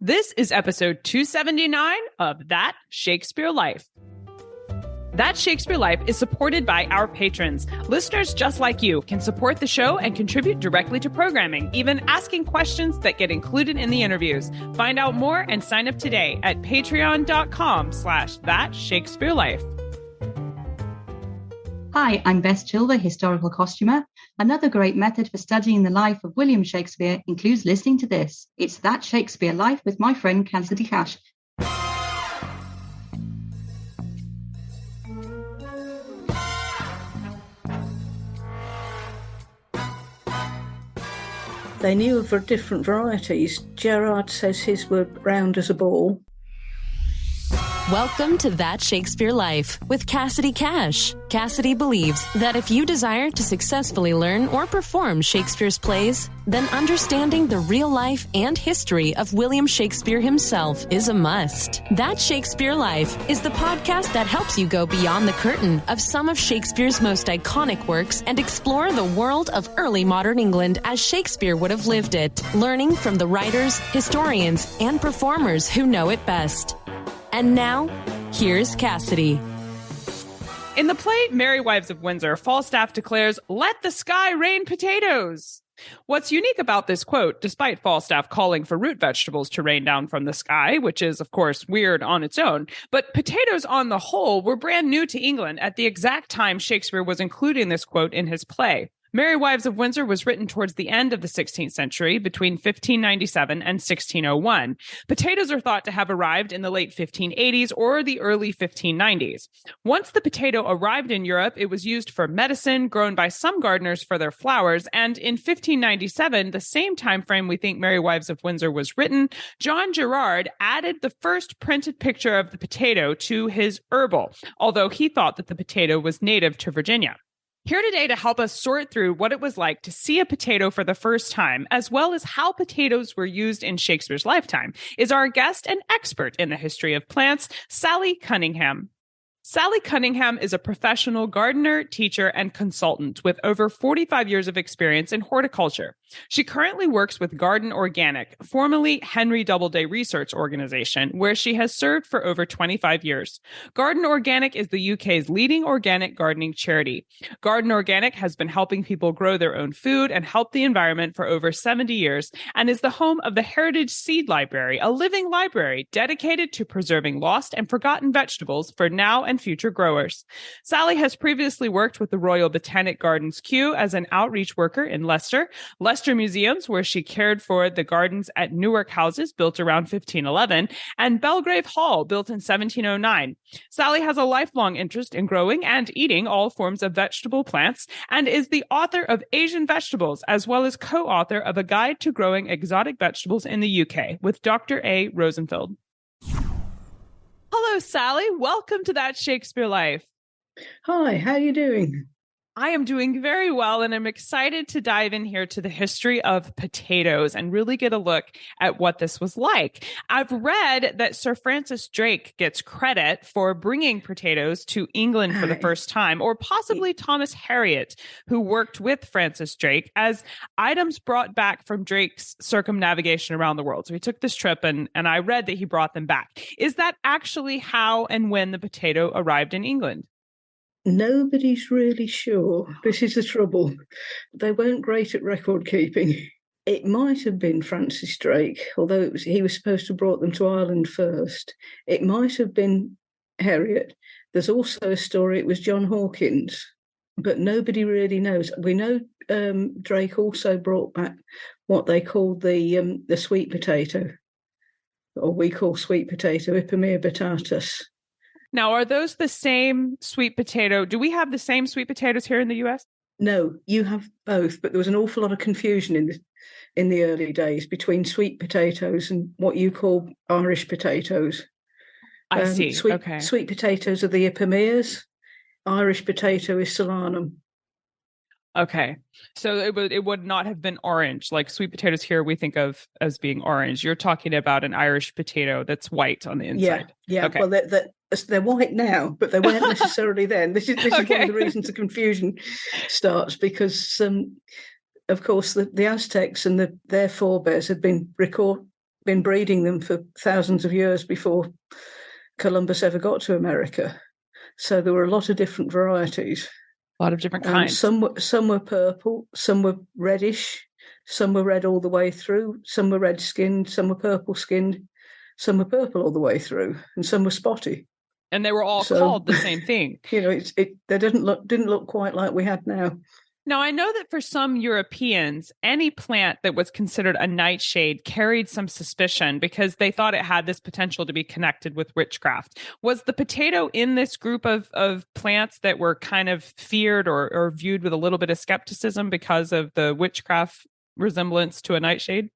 This is episode 279 of That Shakespeare Life. That Shakespeare Life is supported by our patrons. Listeners just like you can support the show and contribute directly to programming, even asking questions that get included in the interviews. Find out more and sign up today at patreon.com/thatshakespearelife. Hi, I'm Bess Chilver, historical costumer. Another great method for studying the life of William Shakespeare includes listening to this. It's That Shakespeare Life with my friend Cassidy Cash. They knew of different varieties. Gerard says his were round as a ball. Welcome to That Shakespeare Life with Cassidy Cash. Cassidy believes that if you desire to successfully learn or perform Shakespeare's plays, then understanding the real life and history of William Shakespeare himself is a must. That Shakespeare Life is the podcast that helps you go beyond the curtain of some of Shakespeare's most iconic works and explore the world of early modern England as Shakespeare would have lived it, learning from the writers, historians, and performers who know it best. And now, here's Cassidy. In the play Merry Wives of Windsor, Falstaff declares, "Let the sky rain potatoes." What's unique about this quote, despite Falstaff calling for root vegetables to rain down from the sky, which is, of course, weird on its own, but potatoes on the whole were brand new to England at the exact time Shakespeare was including this quote in his play. Merry Wives of Windsor was written towards the end of the 16th century, between 1597 and 1601. Potatoes are thought to have arrived in the late 1580s or the early 1590s. Once the potato arrived in Europe, it was used for medicine, grown by some gardeners for their flowers, and in 1597, the same time frame we think Merry Wives of Windsor was written, John Gerard added the first printed picture of the potato to his Herball, although he thought that the potato was native to Virginia. Here today to help us sort through what it was like to see a potato for the first time, as well as how potatoes were used in Shakespeare's lifetime, is our guest and expert in the history of plants, Sally Cunningham. Sally Cunningham is a professional gardener, teacher, and consultant with over 45 years of experience in horticulture. She currently works with Garden Organic, formerly Henry Doubleday Research Organization, where she has served for over 25 years. Garden Organic is the UK's leading organic gardening charity. Garden Organic has been helping people grow their own food and help the environment for over 70 years and is the home of the Heritage Seed Library, a living library dedicated to preserving lost and forgotten vegetables for now and future growers. Sally has previously worked with the Royal Botanic Gardens Kew as an outreach worker in Leicester Museums, where she cared for the gardens at Newark houses built around 1511, and Belgrave Hall, built in 1709. Sally has a lifelong interest in growing and eating all forms of vegetable plants, and is the author of Asian Vegetables, as well as co-author of A Guide to Growing Exotic Vegetables in the UK with Dr. A. Rosenfeld. Hello, Sally. Welcome to That Shakespeare Life. Hi, how are you doing? I am doing very well, and I'm excited to dive in here to the history of potatoes and really get a look at what this was like. I've read that Sir Francis Drake gets credit for bringing potatoes to England for the first time, or possibly Thomas Harriot, who worked with Francis Drake as items brought back from Drake's circumnavigation around the world. So he took this trip, and I read that he brought them back. Is that actually how and when the potato arrived in England? Nobody's really sure. This is the trouble. They weren't great at record keeping. It might have been Francis Drake, although he was supposed to have brought them to Ireland first. It might have been Harriet. There's also a story it was John Hawkins, but nobody really knows. We know Drake also brought back what they called the sweet potato, or we call sweet potato, Ipomea batatas. Now, are those the same sweet potato? Do we have the same sweet potatoes here in the US? No, you have both, but there was an awful lot of confusion in the early days between sweet potatoes and what you call Irish potatoes. I see. Okay. Sweet potatoes are the Ipomeas. Irish potato is Solanum. Okay. So it would not have been orange. Like sweet potatoes here we think of as being orange. You're talking about an Irish potato that's white on the inside. Yeah. Okay. Well, they're white now, but they weren't necessarily then. This is one of the reasons the confusion starts, because, of course, the Aztecs and their forebears had been been breeding them for thousands of years before Columbus ever got to America. So there were a lot of different varieties. A lot of different kinds. Some were purple, some were reddish, some were red all the way through, some were red-skinned, some were purple-skinned, some were purple all the way through, and some were spotty. And they were all called the same thing. They didn't look quite like we had now. Now, I know that for some Europeans, any plant that was considered a nightshade carried some suspicion because they thought it had this potential to be connected with witchcraft. Was the potato in this group of plants that were kind of feared or viewed with a little bit of skepticism because of the witchcraft resemblance to a nightshade?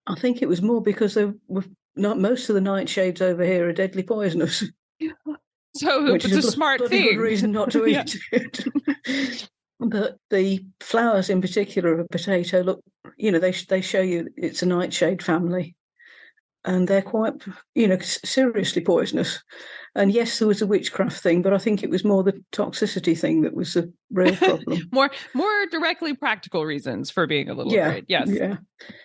I think it was more because most of the nightshades over here are deadly poisonous. So it's a smart thing. Good reason not to eat it. But the flowers in particular of a potato look, they show you it's a nightshade family. And they're quite, seriously poisonous. And yes, there was a witchcraft thing, but I think it was more the toxicity thing that was the real problem. more directly practical reasons for being a little afraid. Yes. Yeah.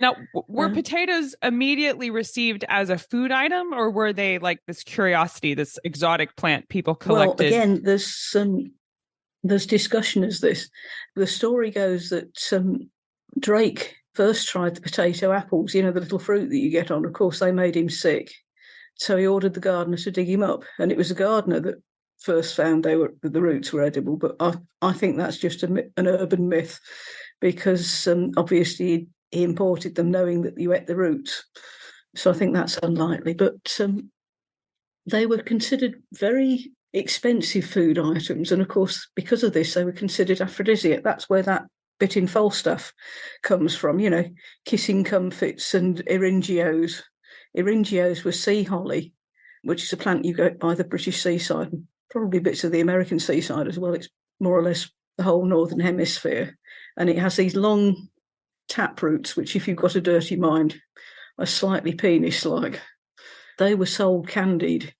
Now, were potatoes immediately received as a food item, or were they like this curiosity, this exotic plant people collected? Well, again, there's discussion as this. The story goes that Drake first tried the potato apples, the little fruit that you get on. Of course, they made him sick. So he ordered the gardener to dig him up. And it was the gardener that first found the roots were edible. But I think that's just an urban myth because obviously he imported them knowing that you ate the roots. So I think that's unlikely. But they were considered very expensive food items. And of course, because of this, they were considered aphrodisiac. That's where that bit in Falstaff comes from, kissing comfits and eringios. Eringios were sea holly, which is a plant you get by the British seaside and probably bits of the American seaside as well. It's more or less the whole northern hemisphere. And it has these long tap roots, which if you've got a dirty mind, are slightly penis-like. They were sold candied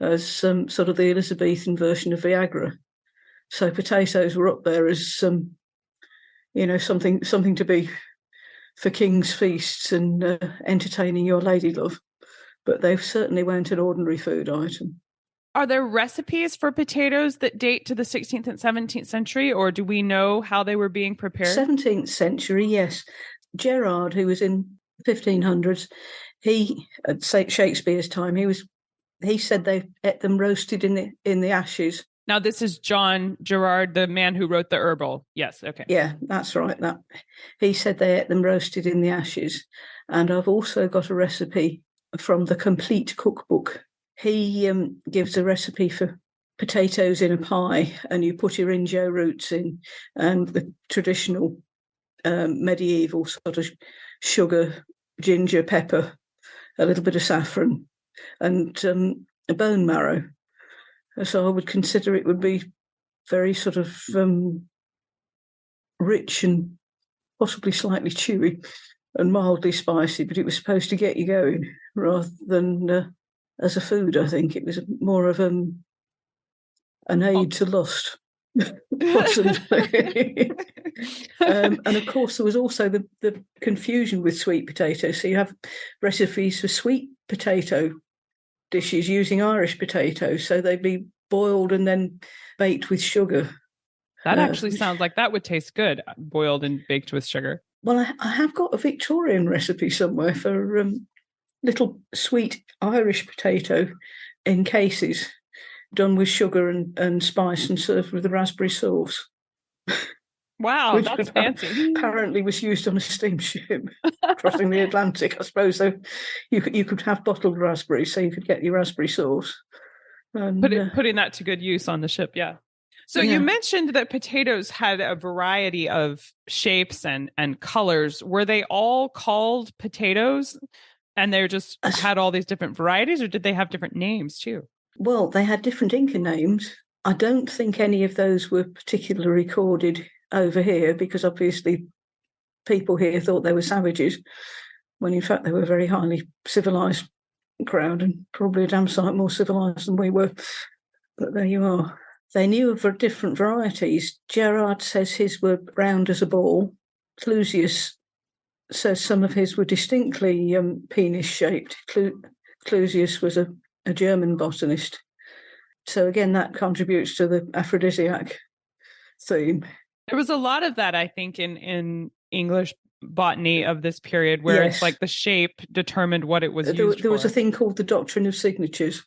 as sort of the Elizabethan version of Viagra. So potatoes were up there as something to be for king's feasts and entertaining your lady love. But they certainly weren't an ordinary food item. Are there recipes for potatoes that date to the 16th and 17th century, or do we know how they were being prepared? 17th century, yes. Gerard, who was in 1500s, at Shakespeare's time, he said they ate them roasted in the ashes. Now, this is Gerard, the man who wrote the Herbal. Yes, okay. Yeah, that's right. He said they ate them roasted in the ashes. And I've also got a recipe from the Complete Cookbook. He gives a recipe for potatoes in a pie, and you put eringo roots in, and the traditional medieval sort of sugar, ginger, pepper, a little bit of saffron, and a bone marrow. So I would consider it would be very sort of rich and possibly slightly chewy and mildly spicy, but it was supposed to get you going rather than as a food. I think it was more of an aid to lust. And of course, there was also the confusion with sweet potatoes. So you have recipes for sweet potato dishes using Irish potatoes, so they'd be boiled and then baked with sugar. That actually sounds like that would taste good, boiled and baked with sugar. Well, I have got a Victorian recipe somewhere for little sweet Irish potato in cases, done with sugar and spice and served with the raspberry sauce. Wow, that's fancy. Apparently was used on a steamship crossing the Atlantic, I suppose. So you could have bottled raspberries, so you could get your raspberry sauce. And, putting that to good use on the ship, yeah. So you mentioned that potatoes had a variety of shapes and colors. Were they all called potatoes, and they just had all these different varieties, or did they have different names too? Well, they had different Inca names. I don't think any of those were particularly recorded over here, because obviously people here thought they were savages, when in fact they were a very highly civilized crowd, and probably a damn sight more civilized than we were. But there you are. They knew of different varieties. Gerard says his were round as a ball. Clusius says some of his were distinctly penis-shaped. Clusius was a German botanist. So again, that contributes to the aphrodisiac theme. There was a lot of that, I think, in English botany of this period, where Yes. it's like the shape determined what it was used There was for. a thing called the doctrine of signatures,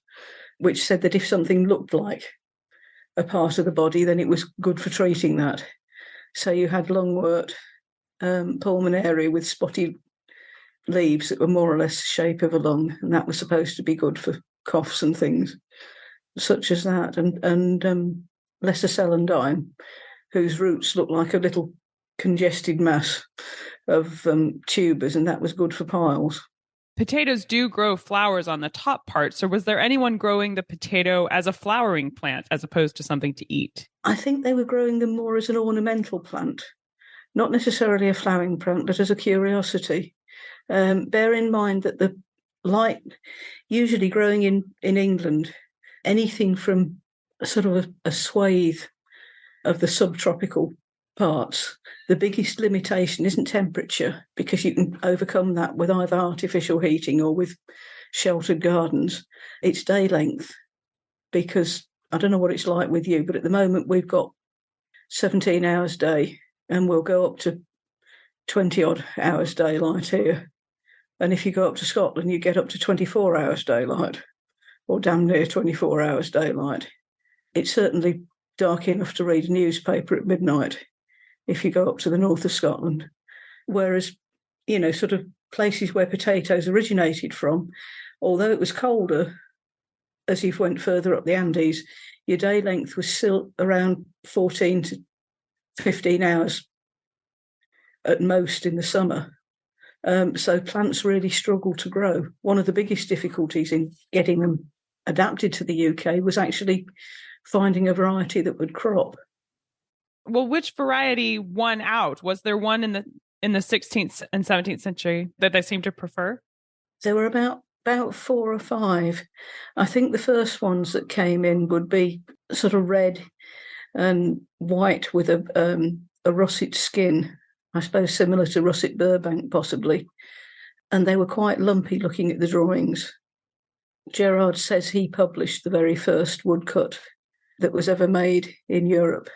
which said that if something looked like a part of the body, then it was good for treating that. So you had lungwort, pulmonary with spotty leaves that were more or less the shape of a lung, and that was supposed to be good for coughs and things such as that. And lesser celandine, whose roots looked like a little congested mass of tubers, and that was good for piles. Potatoes do grow flowers on the top part. So was there anyone growing the potato as a flowering plant as opposed to something to eat? I think they were growing them more as an ornamental plant, not necessarily a flowering plant, but as a curiosity. Bear in mind that the light, usually growing in England, anything from sort of a swathe of the subtropical parts, the biggest limitation isn't temperature, because you can overcome that with either artificial heating or with sheltered gardens. It's day length, because I don't know what it's like with you, but at the moment we've got 17 hours day, and we'll go up to 20 odd hours daylight here. And if you go up to Scotland, you get up to 24 hours daylight, or damn near 24 hours daylight. It's certainly dark enough to read a newspaper at midnight if you go up to the north of Scotland. Whereas, sort of places where potatoes originated from, although it was colder as you went further up the Andes, your day length was still around 14 to 15 hours at most in the summer. So plants really struggle to grow. One of the biggest difficulties in getting them adapted to the UK was actually finding a variety that would crop. Well, which variety won out? Was there one in the 16th and 17th century that they seemed to prefer? There were about 4 or 5. I think the first ones that came in would be sort of red and white with a russet skin, I suppose similar to russet Burbank possibly. And they were quite lumpy looking at the drawings. Gerard says he published the very first woodcut that was ever made in Europe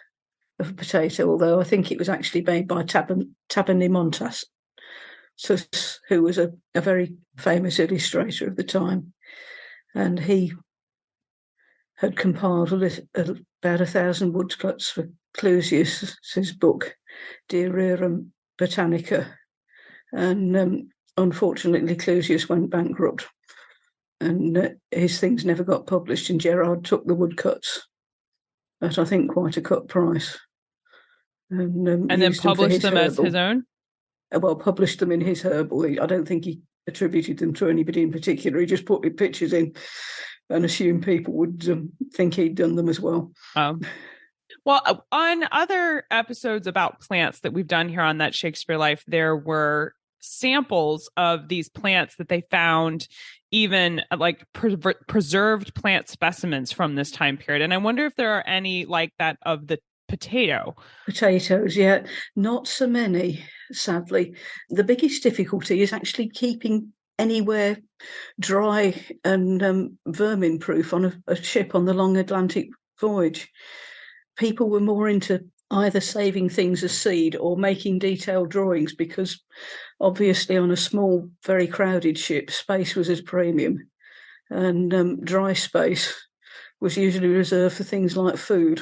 of a potato, although I think it was actually made by Tabernimontas, who was a very famous illustrator of the time. And he had compiled about 1,000 woodcuts for Clusius's book, De Rerum Botanica. And unfortunately, Clusius went bankrupt, and his things never got published, and Gerard took the woodcuts at, I think, quite a cut price. And then published them as his own? Well, published them in his Herbal. I don't think he attributed them to anybody in particular. He just put pictures in and assumed people would think he'd done them as well. Well, on other episodes about plants that we've done here on That Shakespeare Life, there were samples of these plants that they found, even like preserved plant specimens from this time period. And I wonder if there are any like that of the potato. Potatoes, yeah. Not so many, sadly. The biggest difficulty is actually keeping anywhere dry and vermin-proof on a ship on the long Atlantic voyage. People were more into either saving things as seed or making detailed drawings, because obviously on a small, very crowded ship, space was at a premium, and dry space was usually reserved for things like food,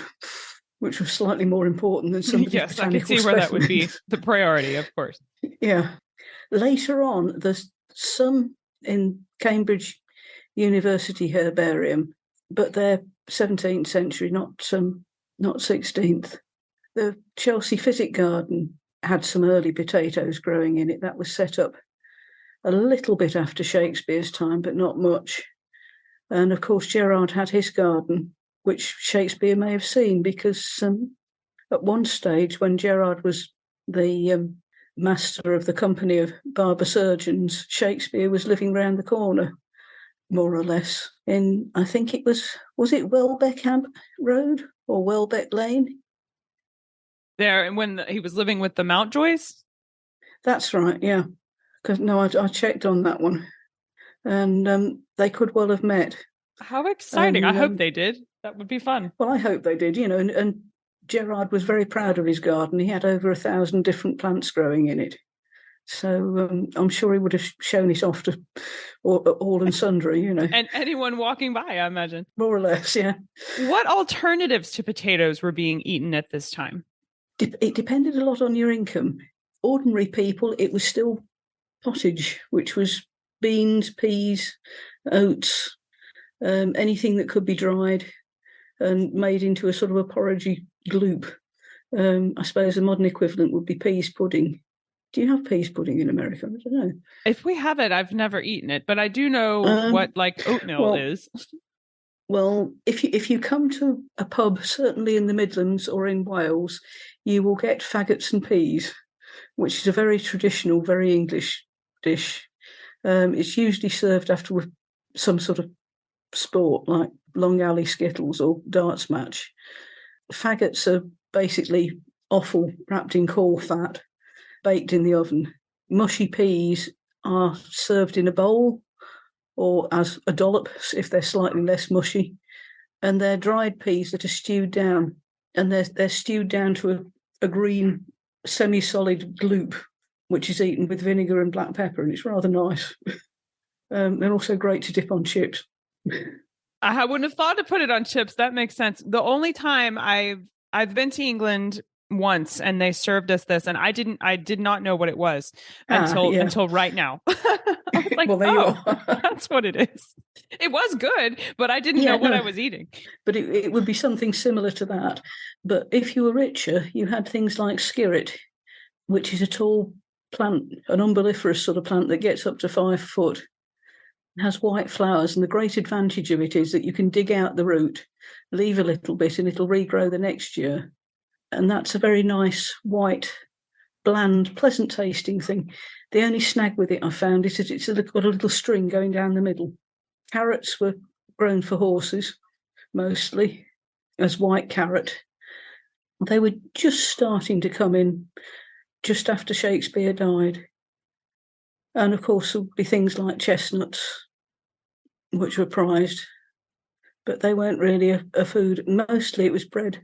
which was slightly more important than somebody's yes, I can botanical see where that would specimens. be the priority, of course. Yeah. Later on, there's some in Cambridge University Herbarium, but they're 17th century, not 16th. The Chelsea Physic Garden had some early potatoes growing in it. That was set up a little bit after Shakespeare's time, but not much. And of course, Gerard had his garden, which Shakespeare may have seen, because at one stage when Gerard was the master of the company of barber surgeons, Shakespeare was living round the corner, more or less, in, I think it was it Welbeck Road or Welbeck Lane? There, when he was living with the Mountjoys? That's right, yeah. Because no, I checked on that one, and they could well have met. How exciting. And, I hope they did. That would be fun. Well, I hope they did, and Gerard was very proud of his garden. He had over 1,000 different plants growing in it. So I'm sure he would have shown it off to all and sundry, And anyone walking by, I imagine. More or less, yeah. What alternatives to potatoes were being eaten at this time? It depended a lot on your income. Ordinary people, it was still pottage, which was beans, peas, oats, anything that could be dried and made into a sort of a porridgey gloop. I suppose the modern equivalent would be peas pudding. Do you have peas pudding in America? I don't know. If we have it, I've never eaten it, but I do know what oatmeal is. Well, if you come to a pub, certainly in the Midlands or in Wales, you will get faggots and peas, which is a very traditional, very English dish. It's usually served after some sort of sport like long alley skittles or darts match. Faggots are basically offal wrapped in caul fat, baked in the oven. Mushy peas are served in a bowl or as a dollop if they're slightly less mushy. And they're dried peas that are stewed down. And they're stewed down to a green semi-solid gloop, which is eaten with vinegar and black pepper, and it's rather nice. They're also great to dip on chips. I wouldn't have thought to put it on chips. That makes sense. The only time I've been to England once and they served us this, and I did not know what it was until right now. I was like, well, there you are. That's what it is. It was good, but I didn't know what I was eating. But it would be something similar to that. But if you were richer, you had things like skirret, which is a tall plant, an umbelliferous sort of plant that gets up to 5 foot. It has white flowers, and the great advantage of it is that you can dig out the root, leave a little bit, and it'll regrow the next year. And that's a very nice, white, bland, pleasant tasting thing. The only snag with it I found is that it's got a little string going down the middle. Carrots were grown for horses, mostly, as white carrot. They were just starting to come in just after Shakespeare died. And, of course, there would be things like chestnuts, which were prized. But they weren't really a food. Mostly it was bread.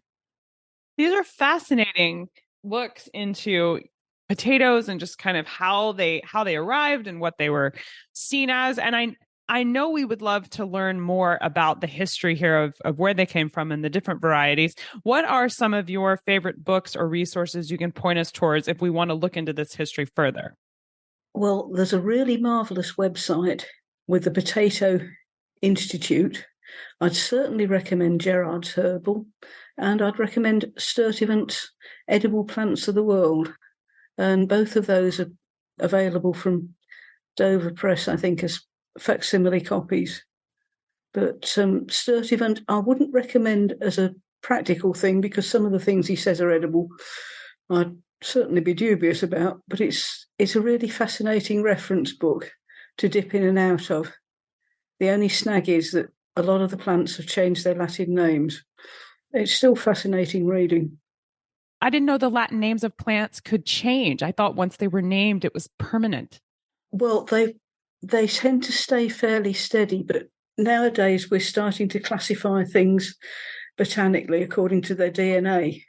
These are fascinating looks into potatoes and just kind of how they arrived and what they were seen as. And I know we would love to learn more about the history here of where they came from and the different varieties. What are some of your favorite books or resources you can point us towards if we want to look into this history further? Well, there's a really marvellous website with the Potato Institute. I'd certainly recommend Gerard's Herbal, and I'd recommend Sturtevant's Edible Plants of the World. And both of those are available from Dover Press, I think, as facsimile copies. But Sturtevant, I wouldn't recommend as a practical thing because some of the things he says are edible. I'd certainly be dubious about, but it's a really fascinating reference book to dip in and out of. The only snag is that a lot of the plants have changed their Latin names. It's still fascinating reading. I didn't know the Latin names of plants could change. I thought once they were named, it was permanent. Well, they tend to stay fairly steady, but nowadays we're starting to classify things botanically according to their DNA,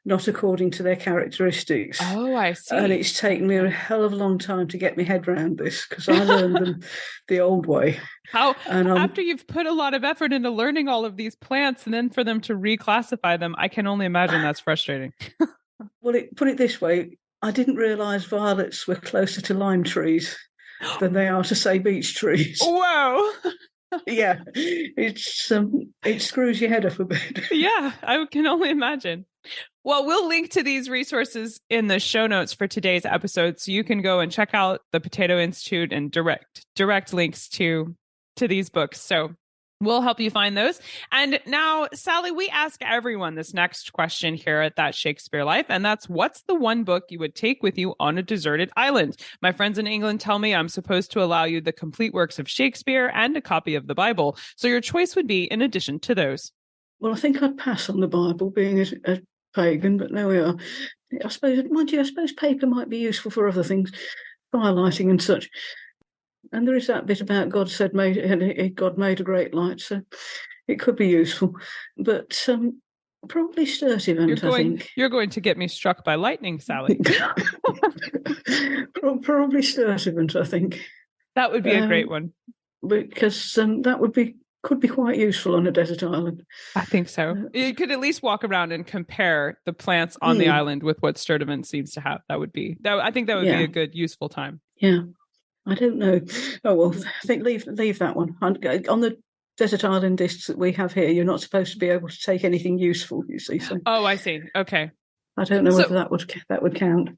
not according to their characteristics. Oh, I see. And it's taken me a hell of a long time to get my head around this because I learned them the old way. After you've put a lot of effort into learning all of these plants and then for them to reclassify them, I can only imagine that's frustrating. Well, put it this way, I didn't realise violets were closer to lime trees than they are to, say, beech trees. Whoa! Yeah, it screws your head up a bit. Yeah, I can only imagine. Well, we'll link to these resources in the show notes for today's episode, so you can go and check out the Potato Institute and direct links to these books. So we'll help you find those. And now, Sally, we ask everyone this next question here at That Shakespeare Life, and that's, what's the one book you would take with you on a deserted island? My friends in England tell me I'm supposed to allow you the complete works of Shakespeare and a copy of the Bible. So your choice would be in addition to those. Well, I think I'd pass on the Bible, being a pagan, but there we are. I suppose, mind you, I suppose paper might be useful for other things, firelighting and such. And there is that bit about God made a great light, so it could be useful. But probably Sturtevant, I think. You're going to get me struck by lightning, Sally. Probably Sturtevant, I think. That would be a great one. Because that could be quite useful on a desert island. I think so. You could at least walk around and compare the plants on the island with what Sturtevant seems to have. I think that would be a good, useful time. Yeah. I don't know. Oh, well, I think leave that one. On the desert island discs that we have here, you're not supposed to be able to take anything useful, you see. So. Oh, I see. Okay. I don't know whether that would count.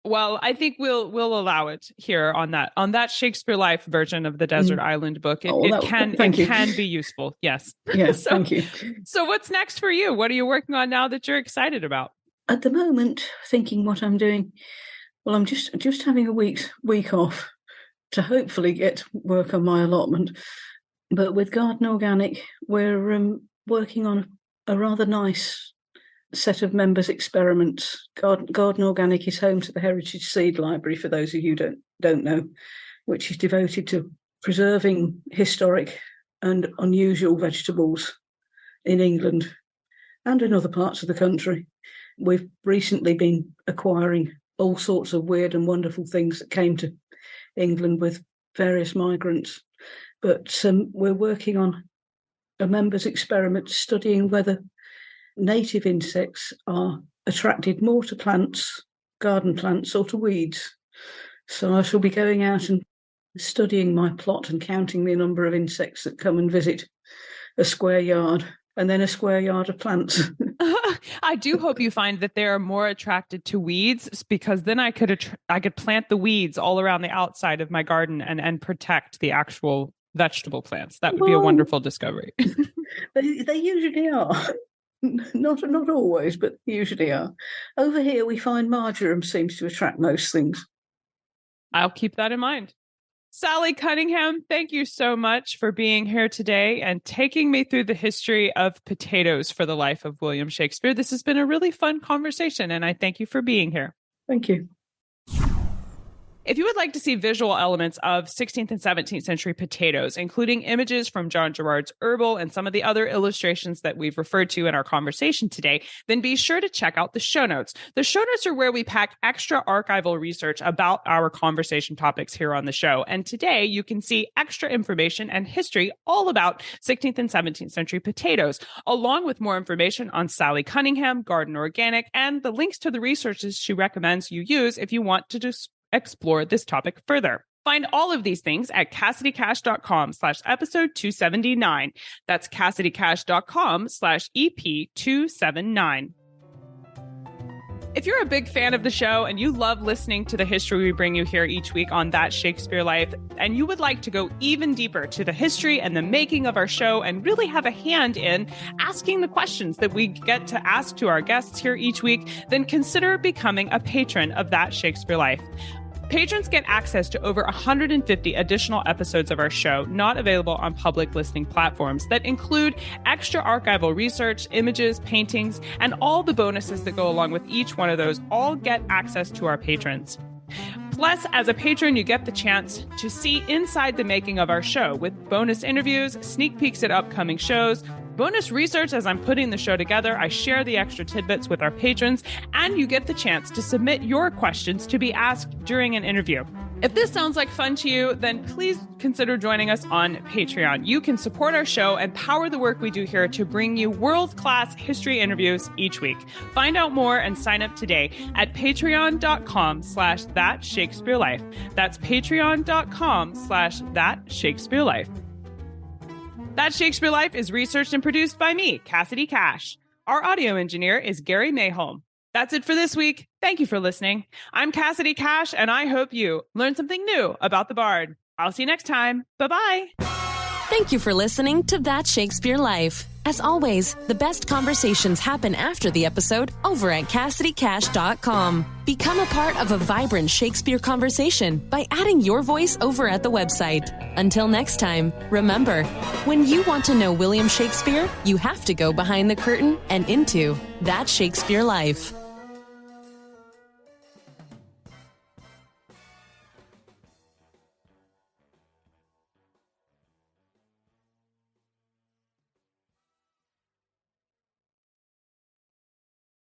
Well, I think we'll allow it here on that Shakespeare Life version of the Desert Island book. It can be useful. Yes. Yes, thank you. So what's next for you? What are you working on now that you're excited about? At the moment, thinking what I'm doing. Well, I'm just having a week off to hopefully get work on my allotment. But with Garden Organic, we're working on a rather nice set of members' experiments. Garden Organic is home to the Heritage Seed Library, for those of you who don't know, which is devoted to preserving historic and unusual vegetables in England and in other parts of the country. We've recently been acquiring all sorts of weird and wonderful things that came to England with various migrants. But we're working on a members' experiment studying whether native insects are attracted more to plants, garden plants, or to weeds. So I shall be going out and studying my plot and counting the number of insects that come and visit a square yard, and then a square yard of plants. I do hope you find that they are more attracted to weeds, because then I could plant the weeds all around the outside of my garden and protect the actual vegetable plants. That would be a wonderful discovery. They usually are. Not always, but usually are. Over here, we find marjoram seems to attract most things. I'll keep that in mind. Sally Cunningham, thank you so much for being here today and taking me through the history of potatoes for the life of William Shakespeare. This has been a really fun conversation, and I thank you for being here. Thank you. If you would like to see visual elements of 16th and 17th century potatoes, including images from John Gerard's Herball and some of the other illustrations that we've referred to in our conversation today, then be sure to check out the show notes. The show notes are where we pack extra archival research about our conversation topics here on the show. And today you can see extra information and history all about 16th and 17th century potatoes, along with more information on Sally Cunningham, Garden Organic, and the links to the resources she recommends you use if you want to just explore this topic further. Find all of these things at CassidyCash.com/episode 279. That's CassidyCash.com/EP279. If you're a big fan of the show and you love listening to the history we bring you here each week on That Shakespeare Life, and you would like to go even deeper to the history and the making of our show and really have a hand in asking the questions that we get to ask to our guests here each week, then consider becoming a patron of That Shakespeare Life. Patrons get access to over 150 additional episodes of our show, not available on public listening platforms, that include extra archival research, images, paintings, and all the bonuses that go along with each one of those all get access to our patrons. Plus, as a patron, you get the chance to see inside the making of our show with bonus interviews, sneak peeks at upcoming shows, bonus research as I'm putting the show together. I share the extra tidbits with our patrons, and you get the chance to submit your questions to be asked during an interview. If this sounds like fun to you, then please consider joining us on Patreon. You can support our show and power the work we do here to bring you world-class history interviews each week. Find out more and sign up today at patreon.com/thatshakespearelife. That's patreon.com/thatshakespearelife. That Shakespeare Life is researched and produced by me, Cassidy Cash. Our audio engineer is Gary Mayholm. That's it for this week. Thank you for listening. I'm Cassidy Cash, and I hope you learned something new about the Bard. I'll see you next time. Bye-bye. Thank you for listening to That Shakespeare Life. As always, the best conversations happen after the episode over at CassidyCash.com. Become a part of a vibrant Shakespeare conversation by adding your voice over at the website. Until next time, remember, when you want to know William Shakespeare, you have to go behind the curtain and into That Shakespeare Life.